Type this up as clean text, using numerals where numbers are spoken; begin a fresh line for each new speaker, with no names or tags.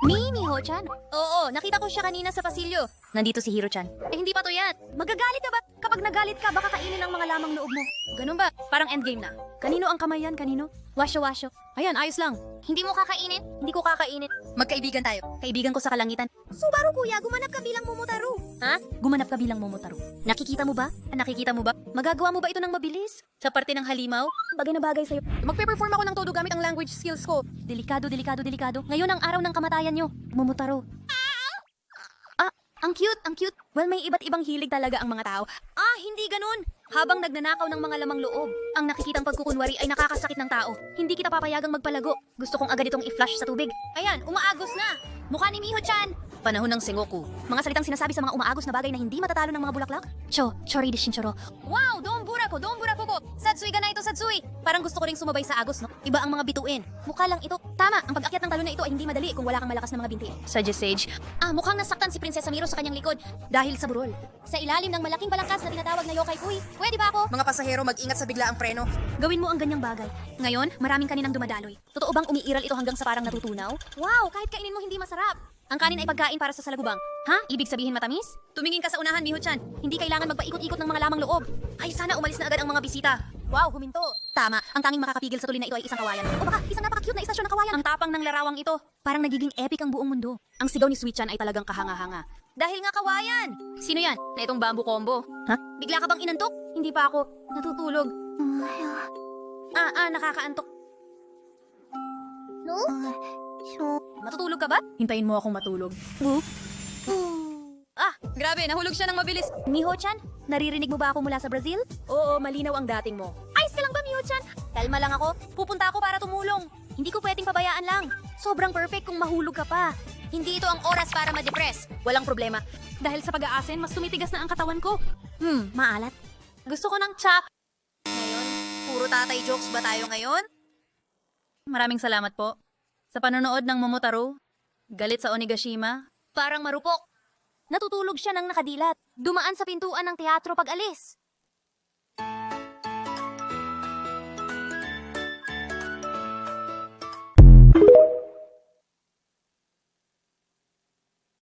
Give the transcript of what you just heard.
Miho-chan? Oo, nakita ko siya kanina sa pasilyo. Nandito si Hiro-chan. Eh, hindi pa to yan. Magagalit ka ba? Kapag nagalit ka, baka kainin ang mga lamang loob mo. Ganun ba? Parang endgame na. Kanino ang kamay yan? Kanino? Wasyo-wasyo. Ayan, ayos lang. Hindi mo kakainin? Hindi ko kakainin. Magkaibigan tayo. Kaibigan ko sa kalangitan. Subaru kuya, gumanap ka bilang Momotaro. Ha? Gumanap ka bilang Momotaro. Nakikita mo ba? Nakikita mo ba? Magagawa mo ba ito ng mabilis? Sa parte ng halimaw? Bagay na bagay sa'yo. Magpe-perform ako ng todo gamit ang language skills ko. Delikado, delikado, delikado. Ngayon ang araw ng kamatayan nyo. Momotaro. Ang cute, ang cute. Well, may iba't ibang hilig talaga ang mga tao. Hindi ganun. Habang nagnanakaw ng mga lamang loob, ang nakikitang pagkukunwari ay nakakasakit ng tao. Hindi kita papayagang magpalago. Gusto kong agad itong i-flush sa tubig. Ayan, umaagos na. Mukha ni Miho-chan. Panahon ng Sengoku. Mga salitang sinasabi sa mga umaagos na bagay na hindi matatalo ng mga bulaklak. Chori de shinchoro. Wow, dombura ko ko. Satsui ga na ito, Satsui. Parang gusto ko ring sumabay sa agos, no? Iba ang mga bituin. Mukha lang ito. Tama, ang pag-akyat ng talon na ito ay hindi madali kung wala kang malakas na mga binti. Sadya Sage. Mukhang nasaktan si Prinsesa Miro sa kanyang likod dahil sa burol. Sa ilalim ng malaking balangkas na tinatawag na yokai kui. Pwede ba ako?
Mga pasahero, mag-ingat sa biglaang preno.
Gawin mo ang ganyang bagay. Ngayon, maraming kaninang dumadaloy. Totoo bang umiiral ito hanggang sa parang natutunaw? Wow, kahit kainin mo hindi masarap. Ang kanin ay pagkain para sa salagubang. Ha? Ibig sabihin matamis? Tumingin ka sa unahan, Miho-chan. Hindi kailangan magpaikot-ikot ng mga lamang loob. Ay, sana umalis na agad ang mga bisita. Wow, huminto. Tama, ang tanging makakapigil sa tuloy na ito ay isang kawayan. O baka isang napaka-cute na istasyon ng kawayan. Ang tapang ng larawang ito. Parang nagiging epic ang buong mundo. Ang sigaw ni Sweet-chan ay talagang kahanga-hanga. Dahil nga kawayan! Sino yan? Na itong bamboo combo. Ha? Bigla ka bang inantok? Hindi pa ako. Natutulog. Nakakaantok. No? Matutulog ka ba? Hintayin mo akong matulog. Grabe, nahulog siya ng mabilis. Miho-chan, naririnig mo ba ako mula sa Brazil? Oo, malinaw ang dating mo. Ayos ka lang ba, Miho-chan? Kalma lang ako. Pupunta ako para tumulong. Hindi ko pwedeng pabayaan lang. Sobrang perfect kung mahulog ka pa. Hindi ito ang oras para ma-depress. Walang problema. Dahil sa pag-aasin, mas tumitigas na ang katawan ko. Maalat. Gusto ko ng chop.
Ngayon, puro tatay jokes ba tayo ngayon?
Maraming salamat po. Sa panonood ng Momotaro, galit sa Onigashima, parang marupok. Natutulog siya ng nakadilat. Dumaan sa pintuan ng teatro pag alis.